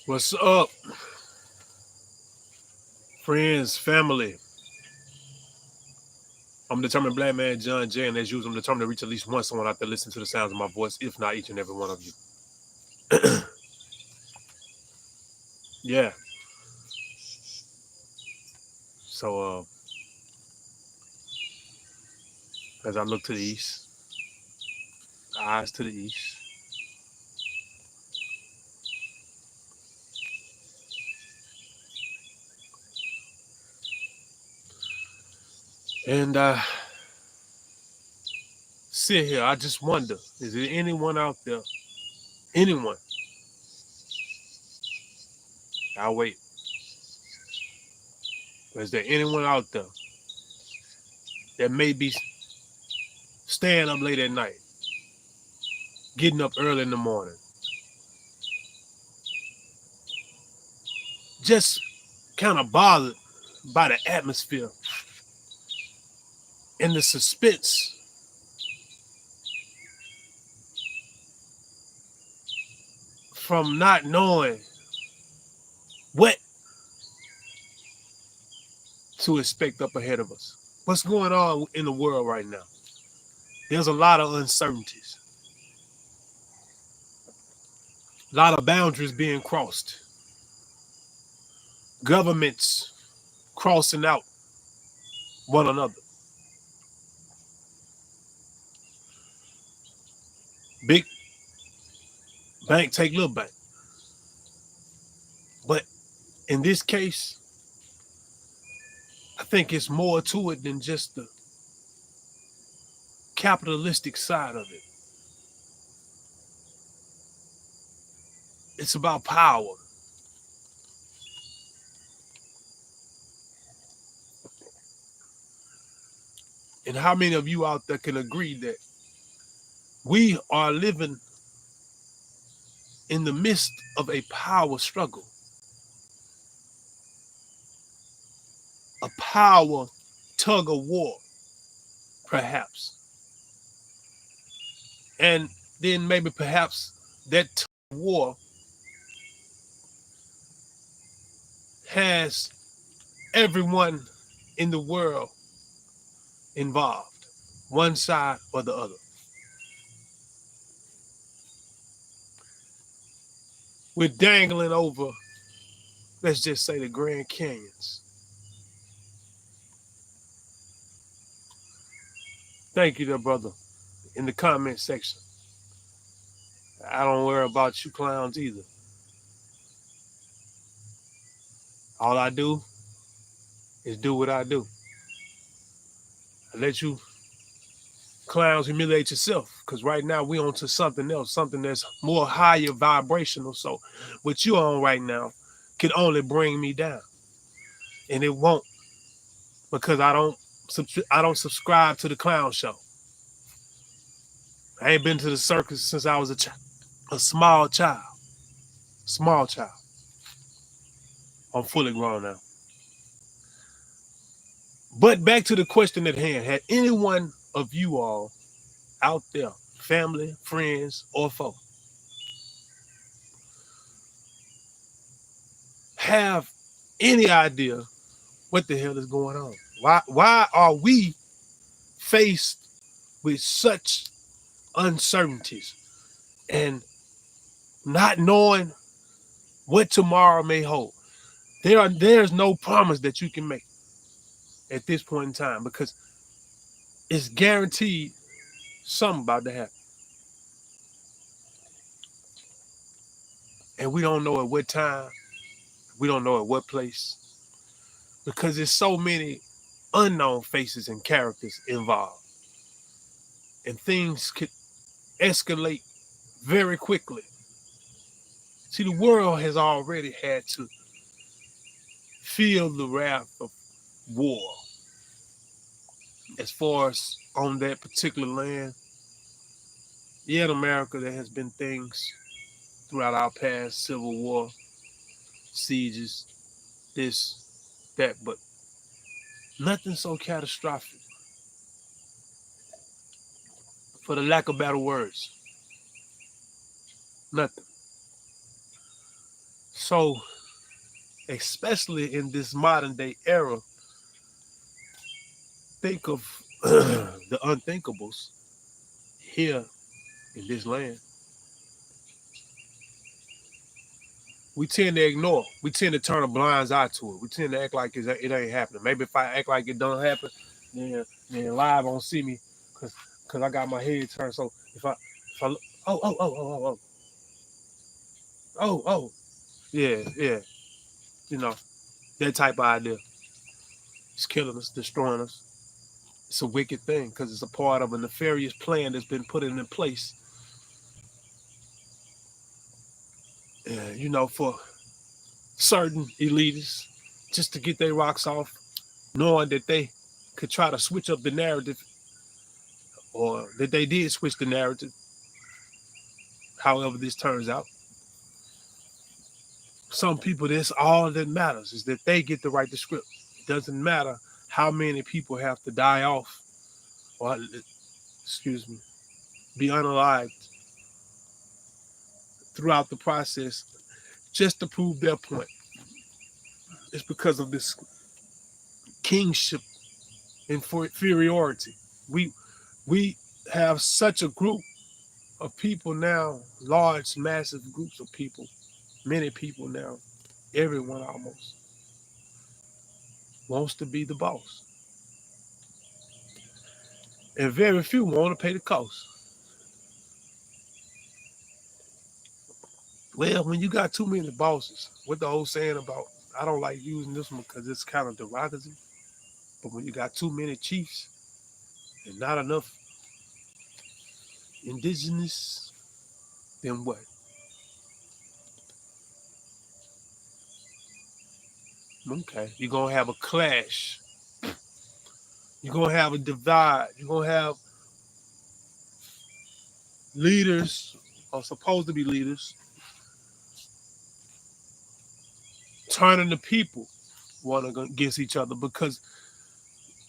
What's up, friends, family? I'm determined black man John Jay, and as usual, I'm determined to reach at least one someone out there listening to the sounds of my voice, if not each and every one of you. Yeah. So as I look to the east, eyes to the east, and sit here, I just wonder: is there anyone out there? Anyone? I'll wait. Is there anyone out there that may be staying up late at night, getting up early in the morning, just kind of bothered by the atmosphere and the suspense from not knowing what to expect up ahead of us? What's going on in the world right now? There's a lot of uncertainties, a lot of boundaries being crossed, governments crossing out one another. Big bank take little bank. But in this case, I think it's more to it than just the capitalistic side of it. It's about power. And how many of you out there can agree that we are living in the midst of a power struggle, a power tug of war, perhaps? And then maybe perhaps that tug of war has everyone in the world involved, one side or the other. We're dangling over, let's just say, the Grand Canyons. Thank you, there, brother, in the comment section. I don't worry about you clowns either. All I do is do what I do. I let you clowns humiliate yourself, because right now we on to something else, something that's more higher vibrational. So what you on right now can only bring me down, and it won't, because I don't subscribe to the clown show. I ain't been to the circus since I was a small child. Small child. I'm fully grown now. But back to the question at hand: had any one of you all out there, family, friends, or foe, have any idea what the hell is going on? Why are we faced with such uncertainties and not knowing what tomorrow may hold? There's no promise that you can make at this point in time, because it's guaranteed something about to happen. And we don't know at what time, we don't know at what place, because there's so many unknown faces and characters involved. And things could escalate very quickly. See, the world has already had to feel the wrath of war. As far as on that particular land, yeah, in America, there has been things throughout our past: civil war, sieges, this, that, but nothing so catastrophic, for the lack of better words. Nothing. So, especially in this modern day era, think of the unthinkables here in this land. We tend to ignore. We tend to turn a blind eye to it. We tend to act like it ain't happening. Maybe if I act like it don't happen, then live won't see me because I got my head turned. So if I oh yeah, you know, that type of idea. It's killing us, destroying us. It's a wicked thing because it's a part of a nefarious plan that's been put in place. For certain elitists, just to get their rocks off, knowing that they could try to switch up the narrative, or that they did switch the narrative. However, this turns out, some people, that's all that matters is that they get to write the script. It doesn't matter how many people have to die off, or excuse me, be unalived throughout the process just to prove their point. It's because of this kingship inferiority. We have such a group of people now, large, massive groups of people, many people now, everyone almost wants to be the boss. And very few want to pay the cost. Well, when you got too many bosses, what the old saying about, I don't like using this one because it's kind of derogatory, but when you got too many chiefs and not enough indigenous, then what? Okay, you're going to have a clash. You're going to have a divide. You're going to have leaders, or supposed to be leaders, turning the people one against each other, because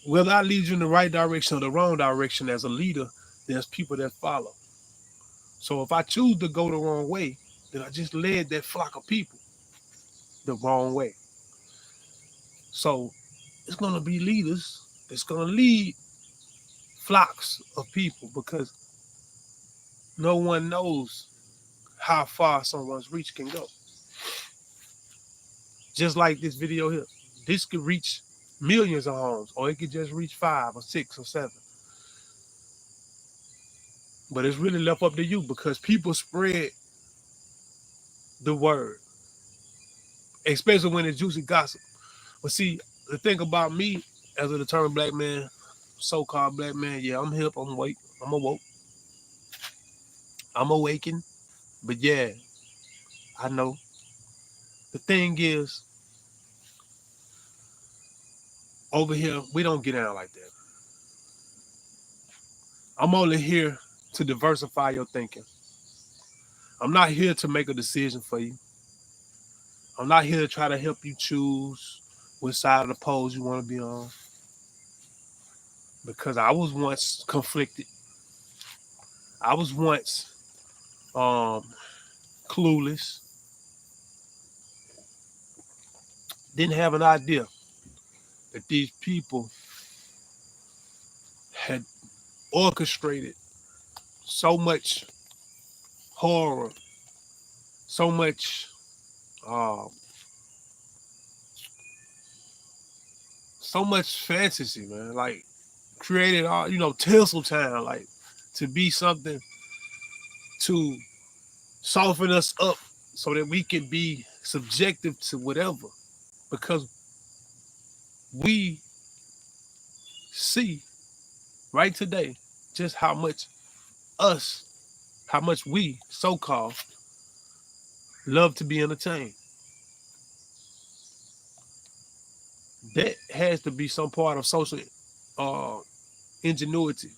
whether I lead you in the right direction or the wrong direction as a leader, there's people that follow. So if I choose to go the wrong way, then I just led that flock of people the wrong way. So it's going to be leaders that's going to lead flocks of people, because no one knows how far someone's reach can go. Just like this video here, this could reach millions of homes, or it could just reach 5 or 6 or 7. But it's really left up to you, because people spread the word, especially when it's juicy gossip. But see, the thing about me as a determined black man, so-called black man, yeah, I'm hip, I'm awake, I'm awoke, I'm awakened. But yeah, I know. The thing is, over here, we don't get down like that. I'm only here to diversify your thinking. I'm not here to make a decision for you. I'm not here to try to help you choose which side of the poles you want to be on. Because I was once conflicted. I was once clueless. Didn't have an idea that these people had orchestrated so much horror, so much um, so much fantasy, man. Like, created all, Tinseltown, like, to be something to soften us up so that we can be subjective to whatever. Because we see right today just how much we so-called love to be entertained. That has to be some part of social uh, ingenuity.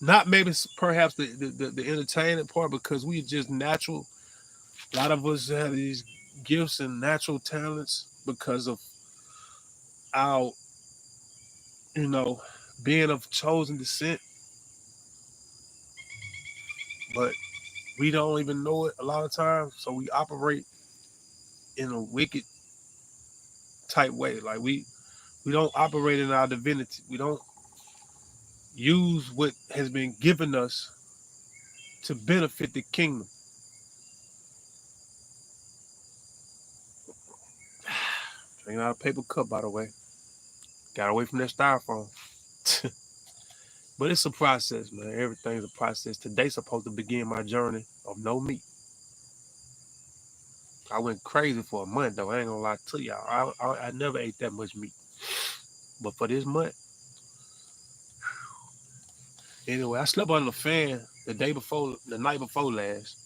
Not maybe perhaps the entertainment part, because we just natural. A lot of us have these gifts and natural talents because of our, you know, being of chosen descent. But we don't even know it a lot of times. So we operate in a wicked type way. Like we don't operate in our divinity. We don't use what has been given us to benefit the kingdom. Drinking out a paper cup, by the way. Got away from that styrofoam. But it's a process, man. Everything's a process. Today's supposed to begin my journey of no meat. I went crazy for a month, though. I ain't gonna lie to y'all. I never ate that much meat. But for this month, anyway, I slept under the fan the night before last.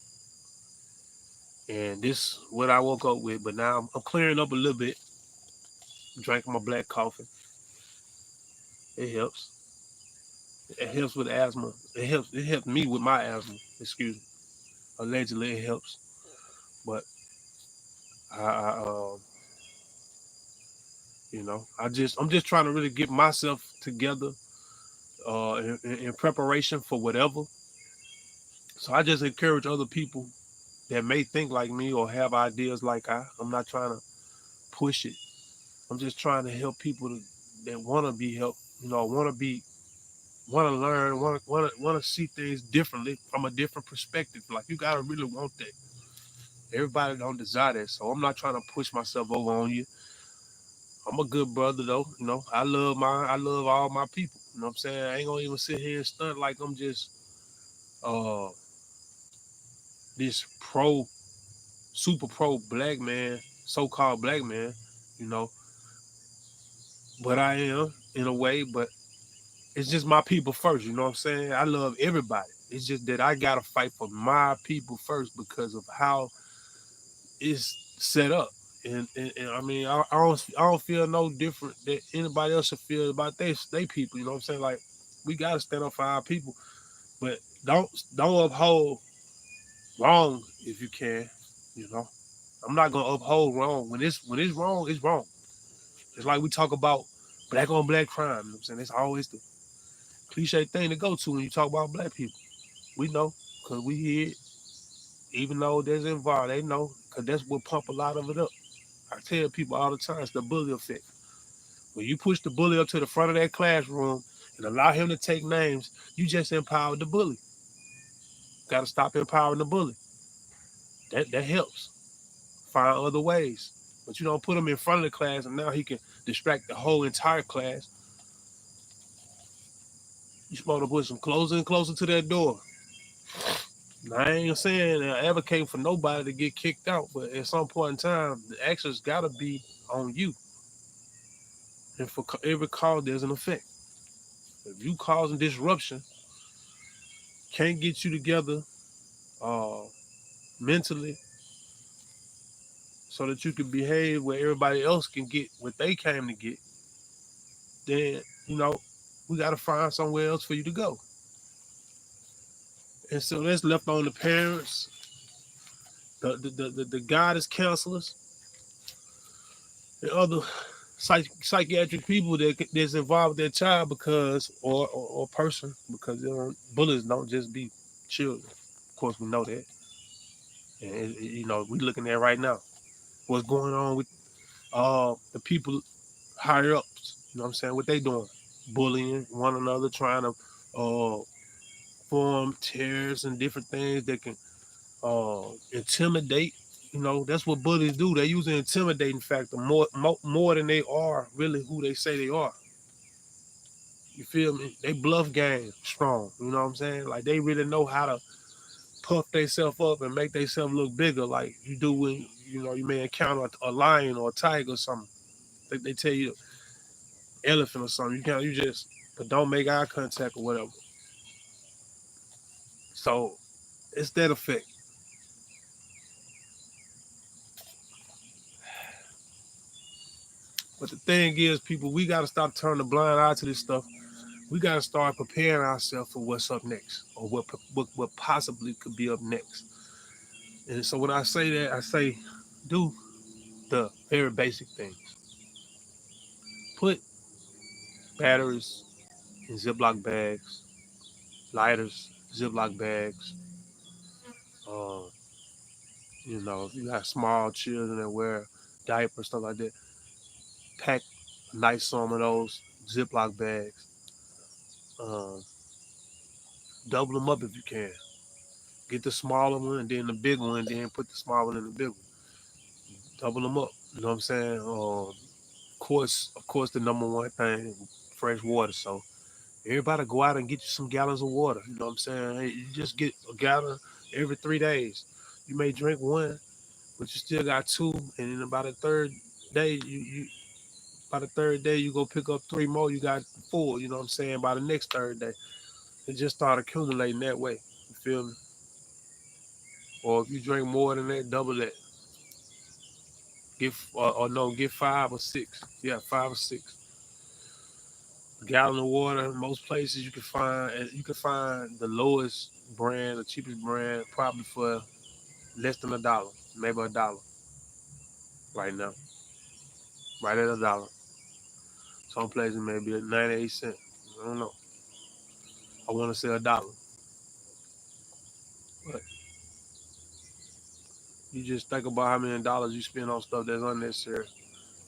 And this what I woke up with. But now I'm clearing up a little bit. Drinking my black coffee. It helps. It helps with asthma. It helps me with my asthma. Excuse me. Allegedly it helps. But I I'm just trying to really get myself together in preparation for whatever. So I just encourage other people that may think like me or have ideas like I'm not trying to push it. I'm just trying to help people that want to be helped, want to learn, want to see things differently from a different perspective. Like you gotta really want that. Everybody don't desire that, so I'm not trying to push myself over on you. I'm a good brother though, I love all my people. You know what I'm saying? I ain't gonna even sit here and stunt like I'm just uh this super pro black man, so-called black man, you know. But I am in a way, but it's just my people first, you know what I'm saying? I love everybody. It's just that I gotta fight for my people first because of how it's set up. And I mean, I don't feel no different that anybody else should feel about they people. You know what I'm saying? Like we gotta stand up for our people, but don't uphold wrong if you can. You know, I'm not gonna uphold wrong when it's wrong. It's wrong. It's like we talk about black on black crime. You know what I'm saying? It's always the cliche thing to go to when you talk about black people. We know because we hear it, even though there's involved. They know because that's what pump a lot of it up. I tell people all the time, it's the bully effect. When you push the bully up to the front of that classroom and allow him to take names, you just empowered the bully. Got to stop empowering the bully. That helps. Find other ways. But you don't put him in front of the class and now he can distract the whole entire class. You're supposed to push him closer and closer to that door. Now, I ain't saying advocating for nobody to get kicked out, but at some point in time, the action's got to be on you. And for every cause, there's an effect. If you causing disruption, can't get you together uh, mentally so that you can behave where everybody else can get what they came to get, then, we got to find somewhere else for you to go. And so that's left on the parents, the guidance counselors, and other psychiatric people that's involved with their child because or person because bullies don't just be children. Of course, we know that, and we looking at right now what's going on with the people higher ups. You know what I'm saying? What they doing? Bullying one another, trying to uh, form terrors and different things that can intimidate. That's what bullies do. They use an intimidating factor more than they are really who they say they are. You feel me? They bluff game strong. You know what I'm saying? Like they really know how to puff themselves up and make themselves look bigger, like you do when you may encounter a lion or a tiger or something. They tell you elephant or something. You just but don't make eye contact or whatever. So it's that effect. But the thing is, people, we gotta stop turning a blind eye to this stuff. We gotta start preparing ourselves for what's up next, or what possibly could be up next. And so when I say that, I say do the very basic things. Put batteries in Ziploc bags, lighters, Ziploc bags, uh, You know, if you have small children that wear diapers, stuff like that, pack a nice some of those Ziploc bags. Um, double them up if you can. Get the smaller one and then the big one, and then put the small one in the big one. Double them up. You know what I'm saying? Of course, the number one thing, fresh water. So everybody go out and get you some gallons of water. You know what I'm saying? Hey, you just get a gallon every 3 days. You may drink one, but you still got two, and then about the third day, you by the third day you go pick up three more. You got four. You know what I'm saying? By the next third day, it just start accumulating that way. You feel me? Or if you drink more than that, double that. Get or no, get 5 or 6. Yeah, 5 or 6 gallon of water. Most places you can find the lowest brand, the cheapest brand, probably for less than $1, maybe $1 right now, right at $1. Some places maybe at 98 cents. I don't know. I want to say $1, but you just think about how many dollars you spend on stuff that's unnecessary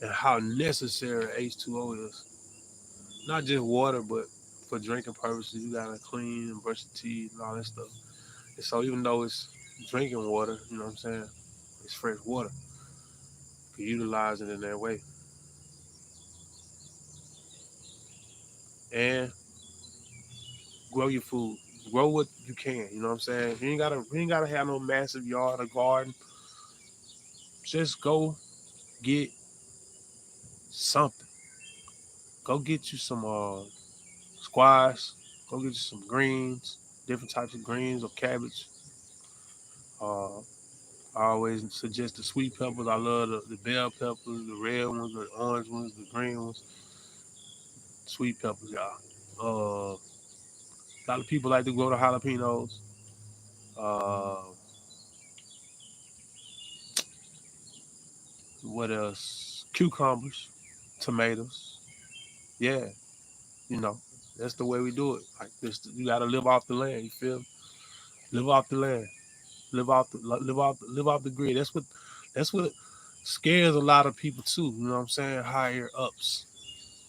and how necessary H2O is. Not just water, but for drinking purposes, you gotta clean and brush your teeth and all that stuff. And so even though it's drinking water, you know what I'm saying? It's fresh water. You can utilize it in that way. And grow your food. Grow what you can, you know what I'm saying? You ain't gotta have no massive yard or garden. Just go get something. Go get you some squash. Go get you some greens, different types of greens or cabbage. Uh, I always suggest the sweet peppers. I love the bell peppers, the red ones, the orange ones, the green ones. Sweet peppers, y'all. A lot of people like to grow the jalapenos. Uh, what else? Cucumbers, tomatoes. Yeah, you know, that's the way we do it. Like this, you got to live off the land. You feel me? Live off the land. Live off the grid. That's what scares a lot of people too. You know what I'm saying? Higher ups.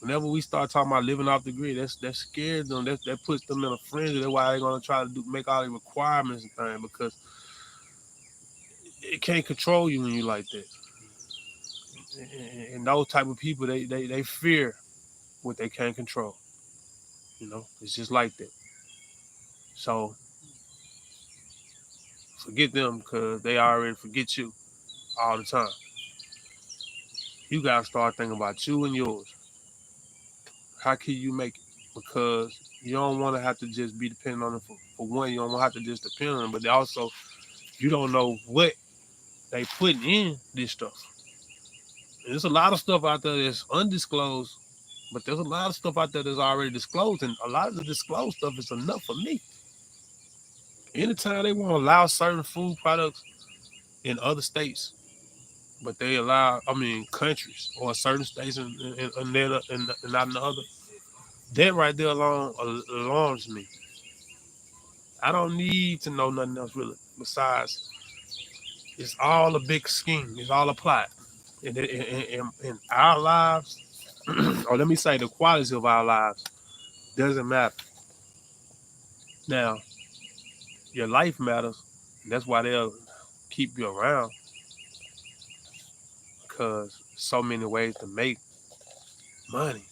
Whenever we start talking about living off the grid, that scares them. That puts them in a frenzy. That's why they're gonna try to make all the requirements and things because it can't control you when you like that. And those type of people, they fear what they can't control. You know, it's just like that. So forget them because they already forget you all the time. You gotta start thinking about you and yours. How can you make it? Because you don't want to have to just be dependent on them for one. You don't want to have to just depend on them, but also you don't know what they putting in this stuff. There's a lot of stuff out there that's undisclosed, but there's a lot of stuff out there that's already disclosed, and a lot of the disclosed stuff is enough for me. Anytime they want to allow certain food products in other states, but they allow, I mean, countries or certain states and not in the other, that right there alone alarms me. I don't need to know nothing else really. Besides, it's all a big scheme. It's all a plot. And in our lives, or let me say, the quality of our lives doesn't matter. Now, your life matters. And that's why they'll keep you around because so many ways to make money.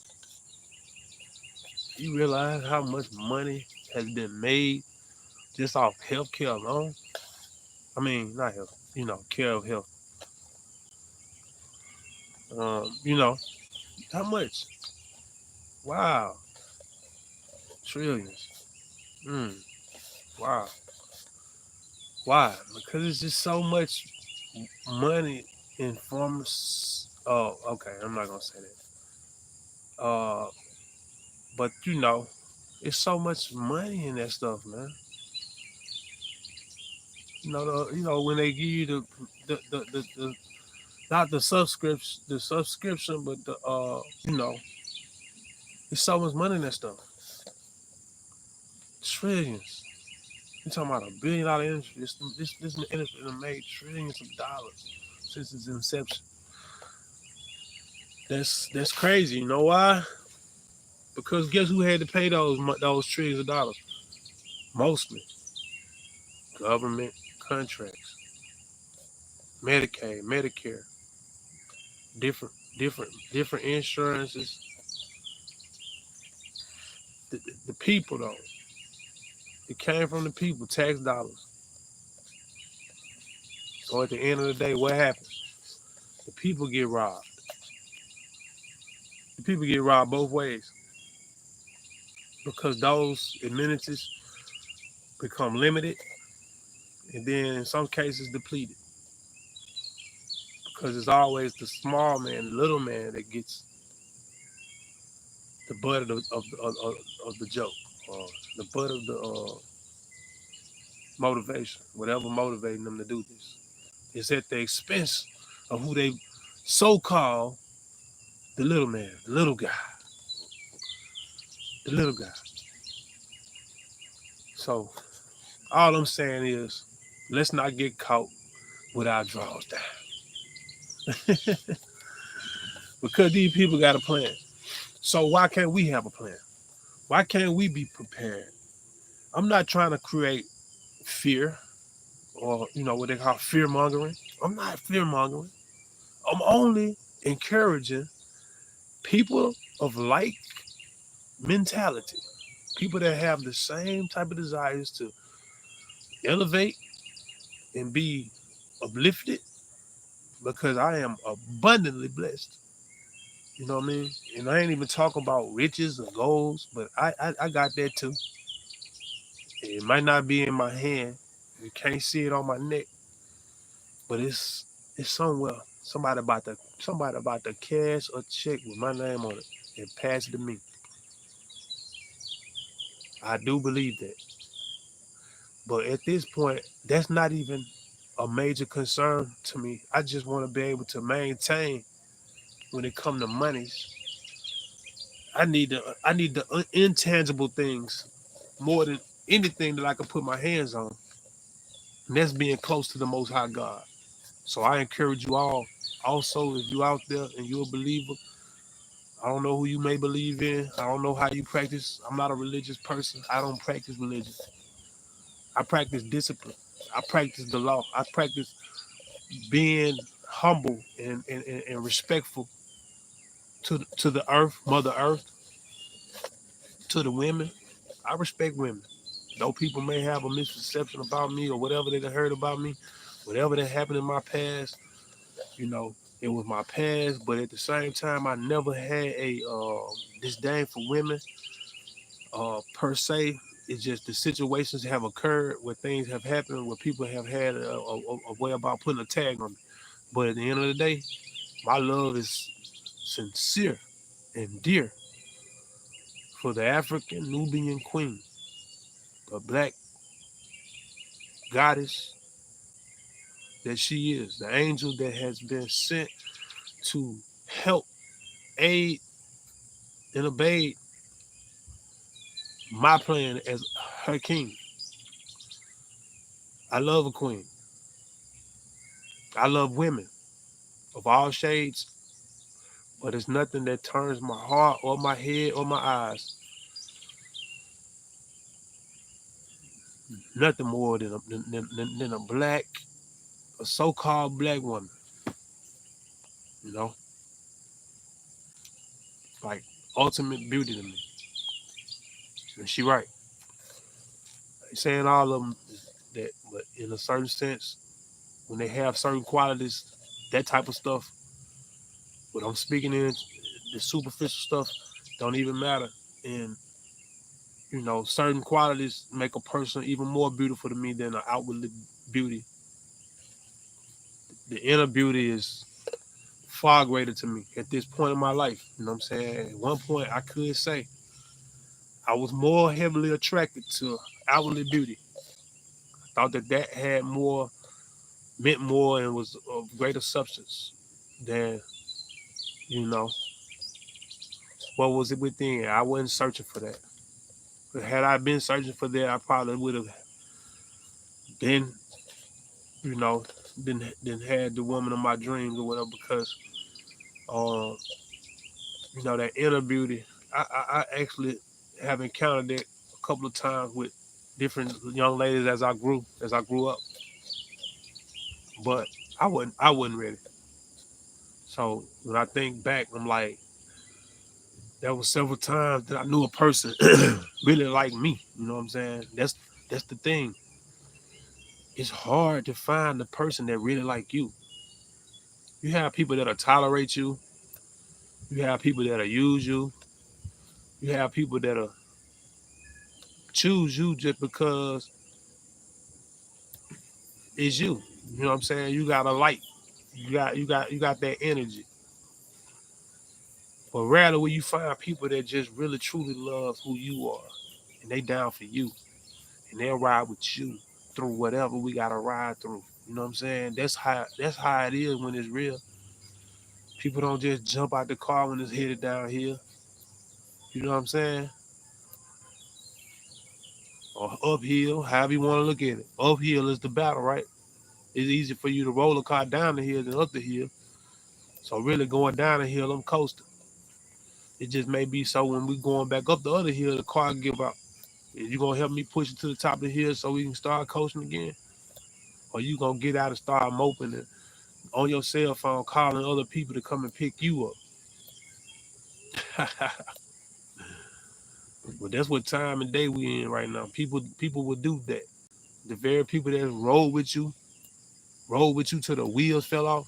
You realize how much money has been made just off healthcare alone? I mean, not health, care of health. You know, how much? Wow, trillions. Mm, wow. Why? Because it's just so much money in forms. Oh, okay. I'm not gonna say that. But it's so much money in that stuff, man. When they give you the not the subscription, but there's so much money in that stuff. Trillions. You're talking about $1 billion industry. This industry has made trillions of dollars since its inception. That's crazy. You know why? Because guess who had to pay those trillions of dollars? Mostly government contracts, Medicaid, Medicare, different insurances. The people though, it came from the people, tax dollars. So at the end of the day, what happens? The people get robbed. The people get robbed both ways because those amenities become limited and then in some cases depleted because it's always the small man, the little man that gets the butt of the joke or the butt of the motivation, whatever motivating them to do this. It's at the expense of who they so-called the little man, the little guy, the little guy. So all I'm saying is let's not get caught with our draws down. Because these people got a plan. So why can't we have a plan? Why can't we be prepared? I'm not trying to create fear or, what they call fear mongering. I'm not fear mongering. I'm only encouraging people of like mentality, people that have the same type of desires to elevate and be uplifted because I am abundantly blessed. You know what I mean? And I ain't even talking about riches or goals, but I got that too. It might not be in my hand. You can't see it on my neck, but it's somewhere. Somebody about to cash a check with my name on it and pass it to me. I do believe that. But at this point, that's not even a major concern to me. I just want to be able to maintain when it comes to monies. I need the intangible things more than anything that I can put my hands on. And that's being close to the Most High God. So I encourage you all. Also, if you out there and you're a believer, I don't know who you may believe in. I don't know how you practice. I'm not a religious person. I don't practice religion. I practice discipline. I practice the law. I practice being humble and respectful to the earth, Mother Earth, to the women. I respect women. Though people may have a misconception about me or whatever they done heard about me, whatever that happened in my past, it was my past. But at the same time, I never had a disdain for women per se. It's just the situations have occurred where things have happened where people have had a way about putting a tag on me. But at the end of the day, my love is sincere and dear for the African Nubian queen, the black goddess that she is, the angel that has been sent to help, aid, and obey my plan as her king. I love a queen. I love women of all shades, but it's nothing that turns my heart or my head or my eyes. Nothing more than a so-called black woman. You know, like ultimate beauty to me. And she right. I ain't saying all of them that, but in a certain sense, when they have certain qualities, that type of stuff, what I'm speaking in, the superficial stuff, don't even matter. And certain qualities make a person even more beautiful to me than the outward beauty. The inner beauty is far greater to me at this point in my life. You know what I'm saying? At one point, I could say I was more heavily attracted to outwardly beauty. I thought that had more, meant more, and was of greater substance than, you know, what was it within. I wasn't searching for that. But had I been searching for that, I probably would have Then, you know, then had the woman of my dreams or whatever because um, that inner beauty. I actually have encountered it a couple of times with different young ladies as I grew up, but I wasn't ready. So when I think back, I'm like, there was several times that I knew a person really like me. You know what I'm saying? That's the thing. It's hard to find the person that really like you. You have people that'll tolerate you. You have people that'll use you. You have people that'll choose you just because it's you. You know what I'm saying? You got a light. You got that energy. But rarely will you find people that just really truly love who you are and they down for you and they'll ride with you through whatever we gotta ride through. You know what I'm saying? That's how it is when it's real. People don't just jump out the car when it's headed down here. You know what I'm saying? Or uphill, however you want to look at it. Uphill is the battle, right? It's easier for you to roll a car down the hill than up the hill. So really going down the hill, I'm coasting. It just may be so when we going back up the other hill, the car give out. Is you gonna help me push it to the top of the hill so we can start coasting again? Or you gonna get out and start moping and on your cell phone calling other people to come and pick you up? Well, that's what time and day we in right now. People will do that. The very people that rode with you till the wheels fell off,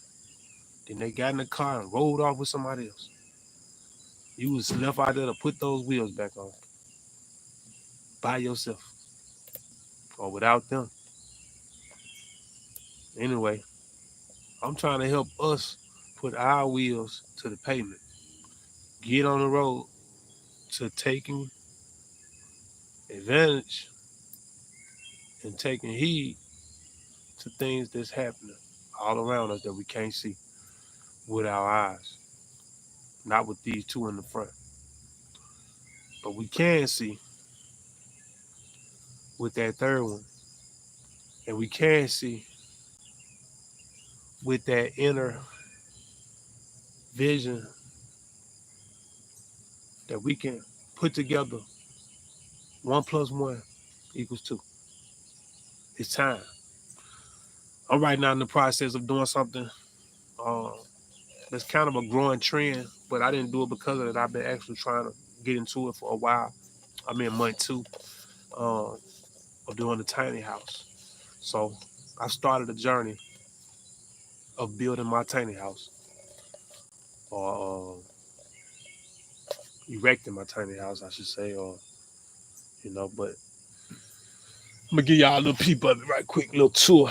then they got in the car and rolled off with somebody else. You was left out there to put those wheels back on by yourself or without them. Anyway, I'm trying to help us put our wheels to the pavement. Get on the road to taking advantage and taking heed to things that's happening all around us that we can't see with our eyes. Not with these two in the front. But we can see with that third one. And we can see with that inner vision that we can put together 1+1 = 2. It's time. I'm right now in the process of doing something um, that's kind of a growing trend, but I didn't do it because of it. I've been actually trying to get into it for a while. I'm in month 2 um, of doing the tiny house. So I started a journey of building my tiny house or erecting my tiny house, I should say, or but I'm gonna give y'all a little peep of it right quick, little tour.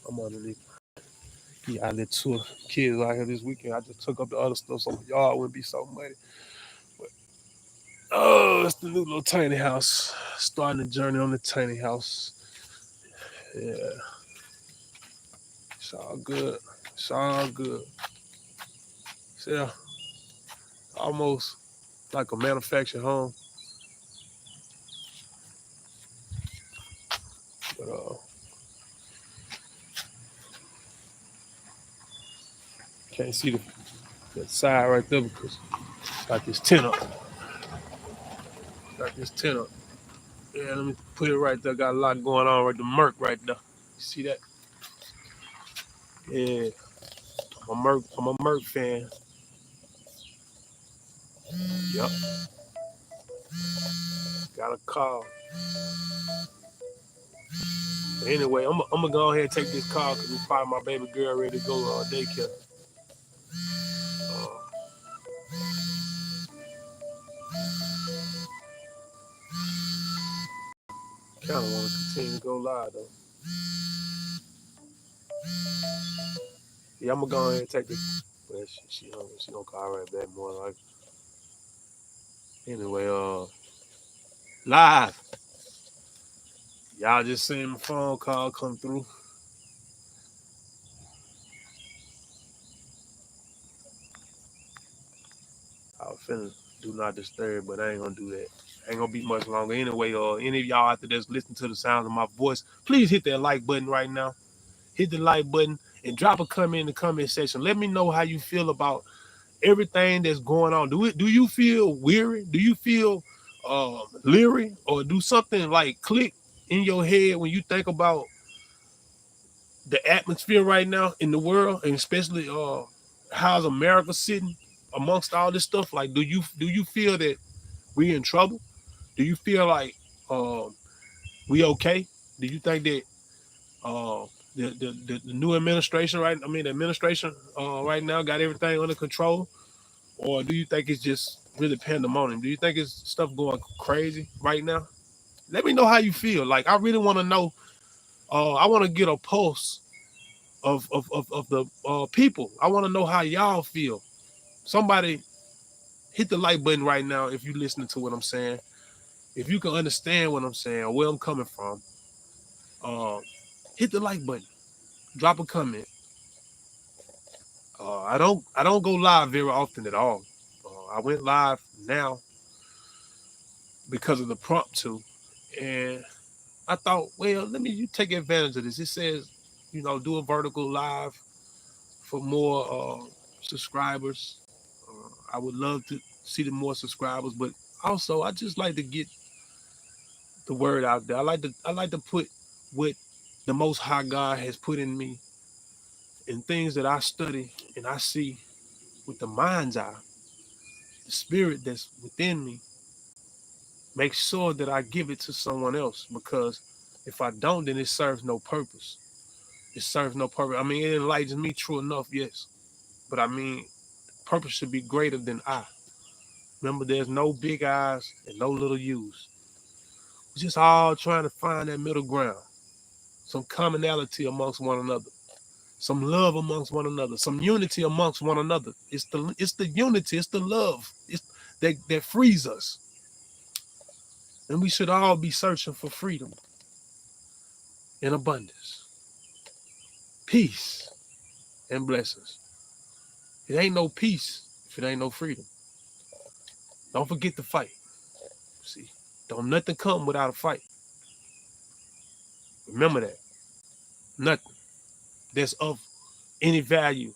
I'm underneath. Give y'all a little tour. Kids out here this weekend. I just took up the other stuff so my yard wouldn't be so muddy. But, oh, it's the new little tiny house. Starting the journey on the tiny house. Yeah, it's all good. It's all good. So, yeah, almost like a manufactured home. But can't see the side right there because got this tent up. Got this tent up. Yeah, let me put it right there. Got a lot going on right the Merc right there. You see that? Yeah. I'm a Merc fan. Yep. Got a call. But anyway, I'm gonna go ahead and take this call because it's probably my baby girl ready to go daycare. Uh, kind of want to continue to go live though. Yeah, I'm gonna go ahead and take this. But she gonna call right back more like. Anyway, live. Y'all just seen my phone call come through. I was finna do not disturb, but I ain't gonna do that. Ain't gonna be much longer anyway. Any of y'all out there that's listening to the sound of my voice, please hit that like button right now. Hit the like button and drop a comment in the comment section. Let me know how you feel about everything that's going on. Do you feel weary? Do you feel leery, or do something like click in your head when you think about the atmosphere right now in the world, and especially how's America sitting amongst all this stuff? Like, do you feel that we in trouble? Do you feel like um, we okay? Do you think that uh, the new administration, right? I mean, the administration right now got everything under control, or do you think it's just really pandemonium? Do you think it's stuff going crazy right now? Let me know how you feel. Like, I really want to know. I want to get a pulse of the people. I want to know how y'all feel. Somebody hit the like button right now if you listening to what I'm saying. If you can understand what I'm saying or where I'm coming from, uh, hit the like button. Drop a comment. I don't go live very often at all. I went live now because of the prompt to, and I thought, well, let me you take advantage of this. It says, do a vertical live for more subscribers. I would love to see the more subscribers, but also I just like to get the word out there. I like to put what the Most High God has put in me, and things that I study and I see with the mind's eye, the spirit that's within me. Make sure that I give it to someone else, because if I don't, then it serves no purpose. It serves no purpose. I mean, it enlightens me, true enough, yes, but I mean, purpose should be greater than I. Remember, there's no big I's and no little U's. We're just all trying to find that middle ground, some commonality amongst one another, some love amongst one another, some unity amongst one another. It's the unity, it's the love, it's that frees us. And we should all be searching for freedom and abundance, peace and blessings. It ain't no peace if it ain't no freedom. Don't forget to fight. See, don't nothing come without a fight. Remember that. Nothing that's of any value,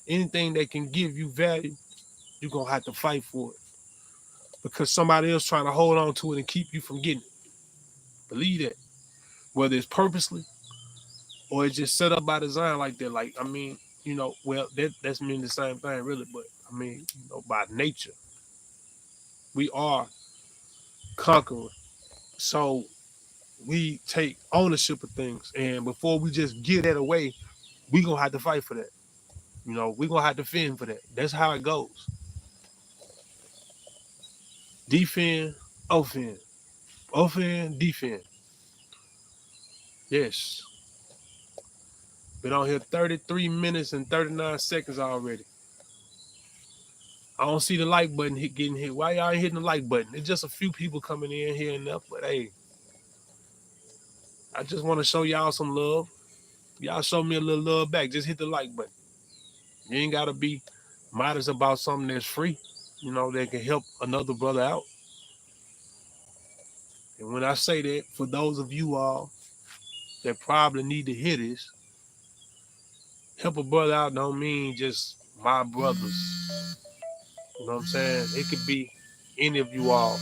anything that can give you value, you're going to have to fight for it, because somebody else trying to hold on to it and keep you from getting it. Believe that. Whether it's purposely or it's just set up by design like that. Like, I mean, well, that's mean the same thing, really. But, I mean, by nature, we are conquerors. So we take ownership of things. And before we just give that away, we going to have to fight for that. We're going to have to fend for that. That's how it goes. Defend, offend. Offend, defend. Yes. Been on here 33 minutes and 39 seconds already. I don't see the like button getting hit. Why y'all ain't hitting the like button? It's just a few people coming in here and there, but hey, I just want to show y'all some love. Y'all show me a little love back. Just hit the like button. You ain't got to be modest about something that's free, that can help another brother out. And when I say that, for those of you all that probably need to hear this, help a brother out don't mean just my brothers. You know what I'm saying? It could be any of you all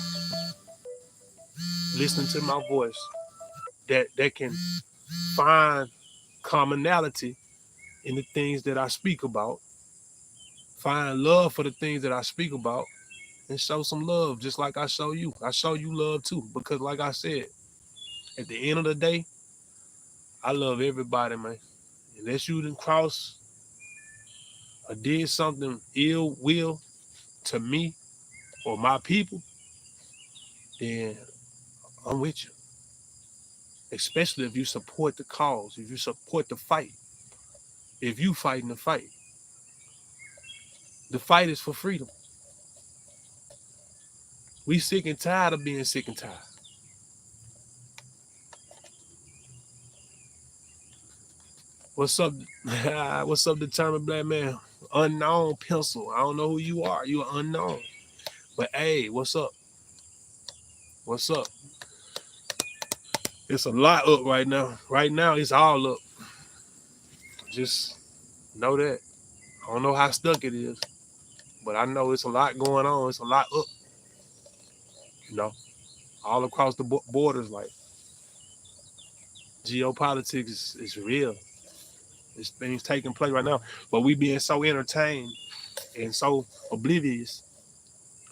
listening to my voice that can find commonality in the things that I speak about, find love for the things that I speak about, and show some love just like I show you. I show you love too, because like I said, at the end of the day, I love everybody, man. Unless you done cross or did something ill will to me or my people, then I'm with you. Especially if you support the cause, if you support the fight, if you fighting the fight. The fight is for freedom. We sick and tired of being sick and tired. What's up? What's up, determined black man? Unknown pencil. I don't know who you are. You are unknown. But hey, what's up? What's up? It's a lot up right now. Right now, it's all up. Just know that. I don't know how stuck it is, but I know it's a lot going on. It's a lot up, you know, all across the borders. Like geopolitics is real. There's things taking place right now, but we being so entertained and so oblivious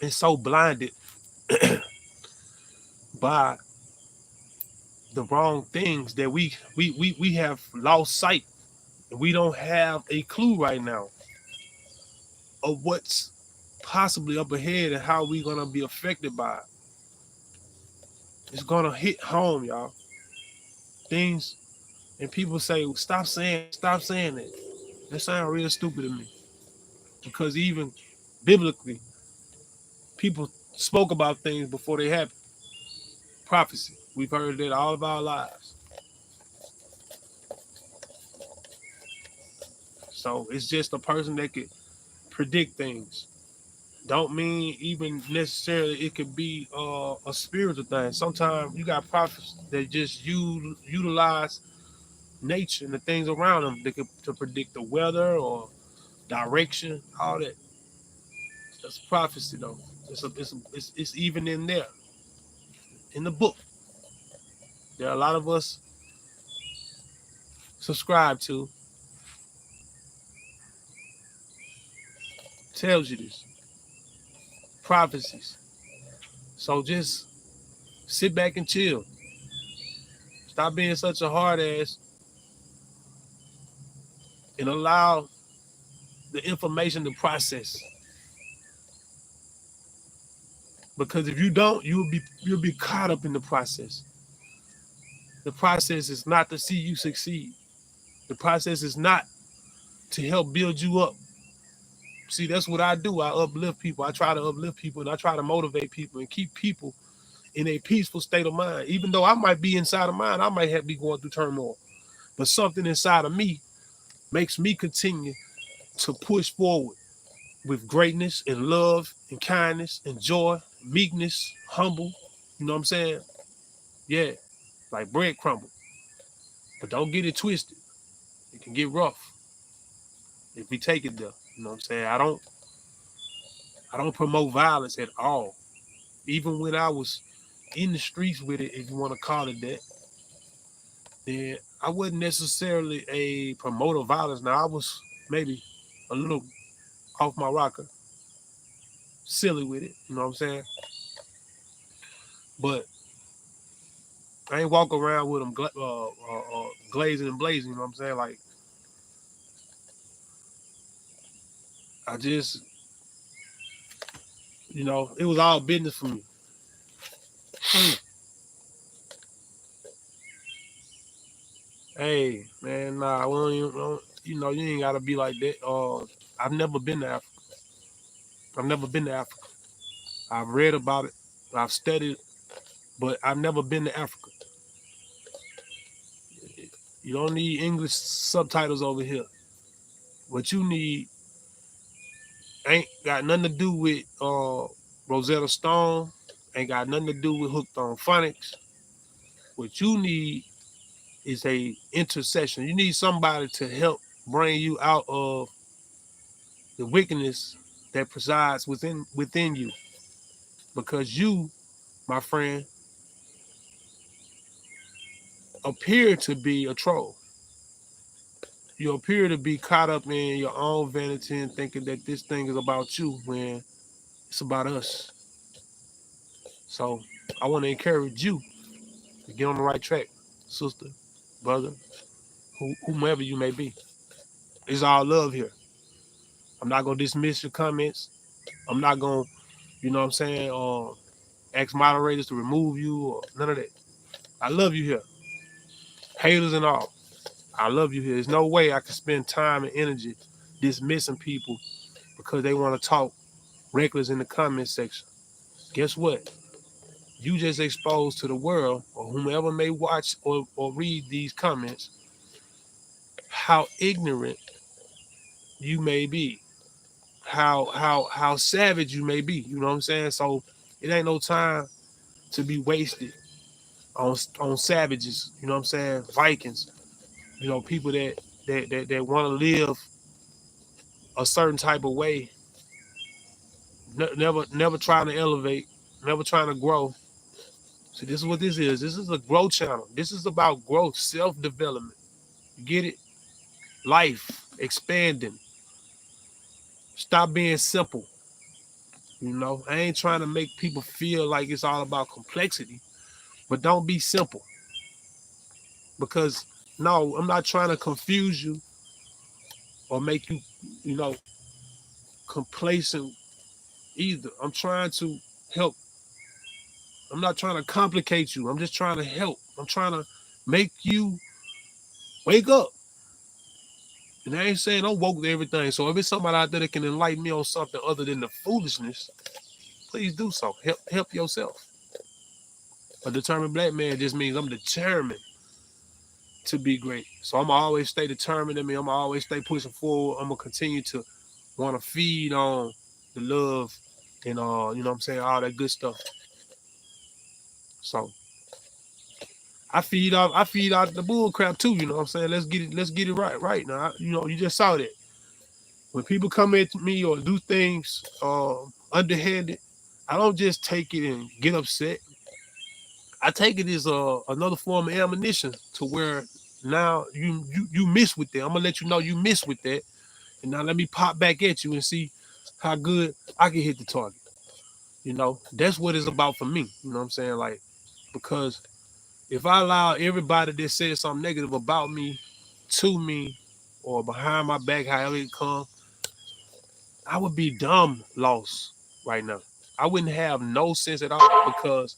and so blinded by the wrong things that we have lost sight. We don't have a clue right now of what's possibly up ahead and how we're gonna be affected by it. It's gonna hit home, y'all. Things and people say, stop saying it. That sounds real stupid to me. Because even biblically, people spoke about things before they happened. Prophecy. We've heard that all of our lives. So it's just a person that could predict things. Don't mean even necessarily it could be a spiritual thing. Sometimes you got prophets that just utilize nature and the things around them to predict the weather or direction, all that. That's prophecy though. It's even in there, in the book. There are a lot of us subscribe to tells you this prophecies. So just sit back and chill. Stop being such a hard ass and allow the information to process. Because if you don't, you'll be caught up in the process. The process is not to see you succeed. The process is not to help build you up. See, that's what I do. I uplift people. I try to uplift people and I try to motivate people and keep people in a peaceful state of mind. Even though I might be inside of mine, I might be going through turmoil. But something inside of me makes me continue to push forward with greatness and love and kindness and joy, meekness, humble. You know what I'm saying? Yeah, like bread crumble. But don't get it twisted. It can get rough if we take it there. You know what I'm saying? I don't promote violence at all. Even when I was in the streets with it, if you want to call it that, then I wasn't necessarily a promoter of violence. Now I was maybe a little off my rocker, silly with it. You know what I'm saying? But I ain't walk around with them glazing and blazing. You know what I'm saying? Like I just, it was all business for me. Hey, man, nah, we you ain't gotta be like that. I've never been to Africa. I've never been to Africa. I've read about it. I've studied, but I've never been to Africa. You don't need English subtitles over here. What you need ain't got nothing to do with Rosetta Stone. Ain't got nothing to do with Hooked on Phonics. What you need is a intercession. You need somebody to help bring you out of the wickedness that presides within you. Because you, my friend, appear to be a troll. You appear to be caught up in your own vanity and thinking that this thing is about you when it's about us. So I want to encourage you to get on the right track, sister, brother, whomever you may be. It's all love here. I'm not gonna dismiss your comments. I'm not gonna, you know what I'm saying, ask moderators to remove you or none of that. I love you here. Haters and all. I love you here. There's no way I can spend time and energy dismissing people because they want to talk reckless in the comment section. Guess what? You just exposed to the world or whomever may watch or read these comments how ignorant you may be, how savage you may be. You know what I'm saying? So it ain't no time to be wasted on savages, you know what I'm saying? Vikings, you know, people that want to live a certain type of way, never trying to elevate, never trying to grow. So this is what this is. This is a growth channel. This is about growth, self-development. You get it? Life, expanding. Stop being simple. You know, I ain't trying to make people feel like it's all about complexity, but don't be simple. Because no, I'm not trying to confuse you or make you, you know, complacent either. I'm trying to help. I'm not trying to complicate you. I'm just trying to help. I'm trying to make you wake up. And I ain't saying I'm woke to everything. So if it's somebody out there that can enlighten me on something other than the foolishness, please do so. Help yourself. A determined black man just means I'm determined to be great. So I'm gonna always stay determined. I'm gonna always stay pushing forward. I'm gonna continue to want to feed on the love and you know what I'm saying, all that good stuff. So I feed out the bull crap too, you know what I'm saying? Let's get it right now. You know, you just saw that. When people come at me or do things underhanded, I don't just take it and get upset. I take it as another form of ammunition to where now you miss with that. I'm gonna let you know you miss with that, and now let me pop back at you and see how good I can hit the target. You know, that's what it's about for me. You know what I'm saying? Like, because if I allow everybody that says something negative about me to me or behind my back, however it come, I would be dumb lost right now. I wouldn't have no sense at all because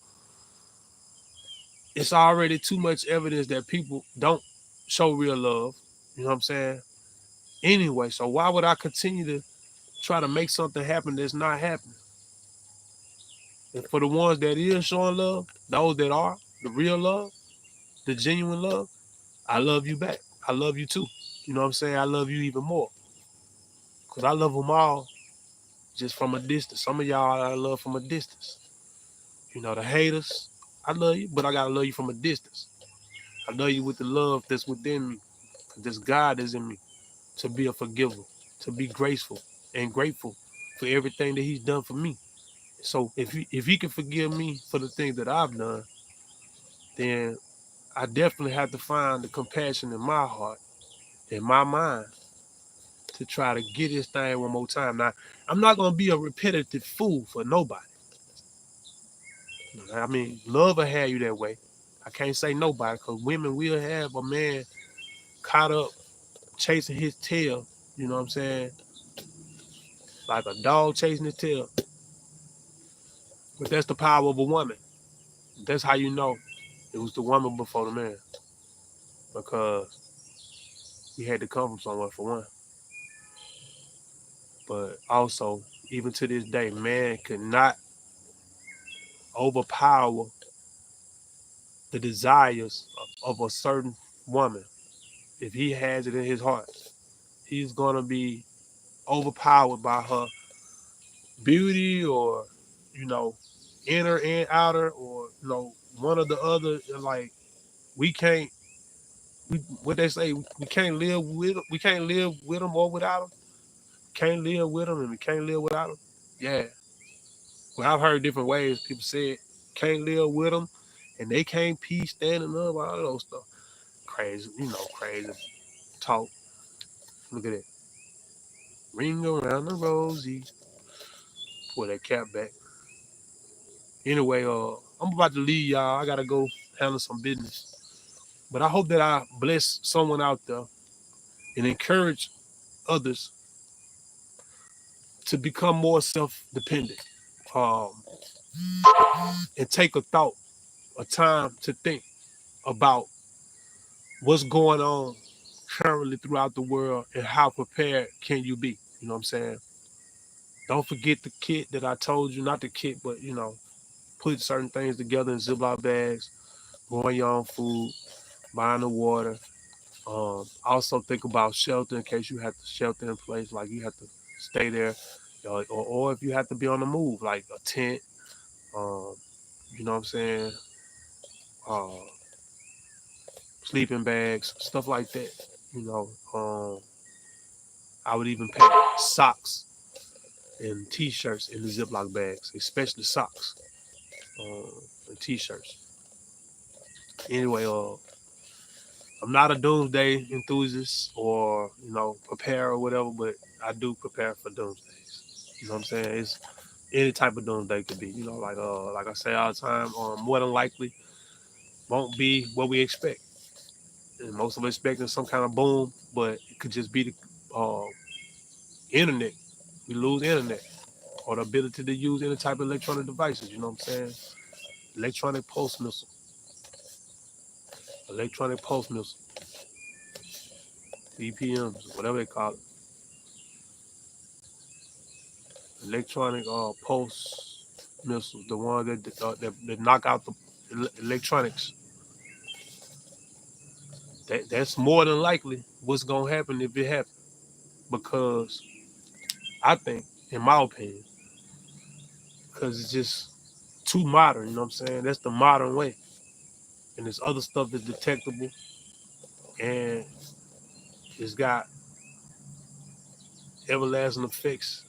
it's already too much evidence that people don't show real love. You know what I'm saying? Anyway, so why would I continue to try to make something happen that's not happening? And for the ones that is showing love, those that are the real love, the genuine love, I love you back. I love you too. You know what I'm saying? I love you even more because I love them all just from a distance. Some of y'all I love from a distance. You know, the haters, I love you, but I gotta love you from a distance. I love you with the love that's within me. This God is in me to be a forgiver, to be graceful and grateful for everything that He's done for me. So if he can forgive me for the things that I've done, then I definitely have to find the compassion in my heart, in my mind, to try to get this thing one more time. Now, I'm not gonna be a repetitive fool for nobody. I mean, love will have you that way. I can't say nobody because women will have a man caught up chasing his tail. You know what I'm saying? Like a dog chasing his tail. But that's the power of a woman. That's how you know it was the woman before the man. Because he had to come from somewhere for one. But also, even to this day, man could not overpower the desires of a certain woman. If he has it in his heart, he's gonna be overpowered by her beauty or, you know, inner and outer, or, you know, one or the other. Like, we can't, what they say, we can't live with them or without them. Can't live with them and we can't live without them. Yeah. Well, I've heard different ways people say it. Can't live with them and they can't pee standing up, all those stuff. Crazy, you know, crazy talk. Look at that. Ring around the rosy. Pull that cap back. Anyway, I'm about to leave y'all. I gotta go handle some business. But I hope that I bless someone out there and encourage others to become more self-dependent. Um, and take a time to think about what's going on currently throughout the world and how prepared can you be. You know what I'm saying? Don't forget the kit that I told you, not the kit, but, you know, put certain things together in Ziploc bags, growing your own food, buying the water. Also think about shelter in case you have to shelter in place, like you have to stay there, or if you have to be on the move, like a tent, um, You know what I'm saying? Uh, Sleeping bags, stuff like that. You know, I would even pack socks and t-shirts in the Ziploc bags, especially socks and t-shirts. Anyway, I'm not a doomsday enthusiast or prepare or whatever, but I do prepare for doomsdays. You know what I'm saying? It's any type of doomsday could be. Like I say all the time, more than likely won't be what we expect. And most of us expecting some kind of boom, but it could just be the internet. We lose internet or the ability to use any type of electronic devices. You know what I'm saying? Electronic pulse missile, electronic pulse missile, EPMs, whatever they call it. Electronic pulse missiles, the ones that knock out the electronics. That's more than likely what's gonna happen if it happens. Because I think, in my opinion, because it's just too modern. You know what I'm saying? That's the modern way. And this other stuff is detectable, and it's got everlasting effects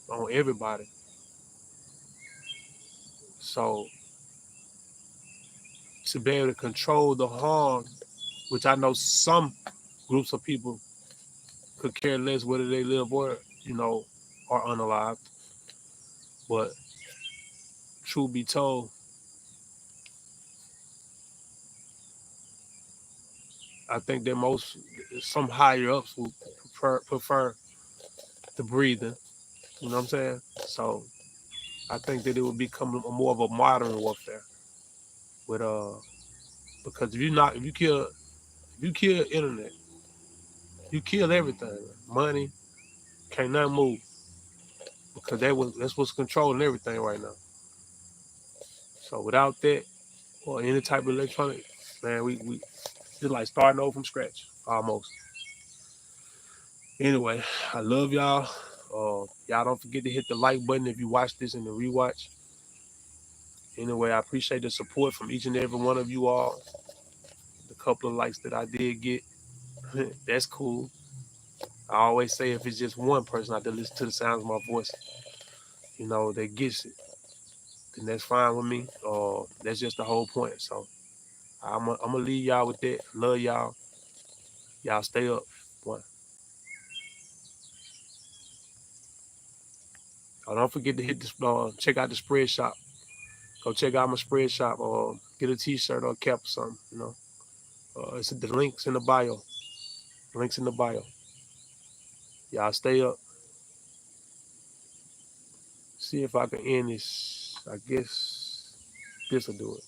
on everybody. So to be able to control the harm, which I know some groups of people could care less whether they live or are unalive. But truth be told, I think that some higher ups would prefer the breathing. You know what I'm saying? So I think that it would become more of a modern warfare with because if you kill internet, you kill everything. Money, can't nothing move. Because that's what's controlling everything right now. So without that or any type of electronic, man, we just like starting over from scratch almost. Anyway, I love y'all. Y'all don't forget to hit the like button if you watch this in the rewatch. Anyway, I appreciate the support from each and every one of you all. The couple of likes that I did get, that's cool. I always say if it's just one person out there listen to the sounds of my voice, that gets it, then that's fine with me. That's just the whole point. So I'm gonna leave y'all with that. Love y'all. Y'all stay up. One. Don't forget to hit this. Check out the spread shop. Go check out my spread shop. Or get a T-shirt or a cap or something. It's the links in the bio. Links in the bio. Y'all stay up. See if I can end this. I guess this will do it.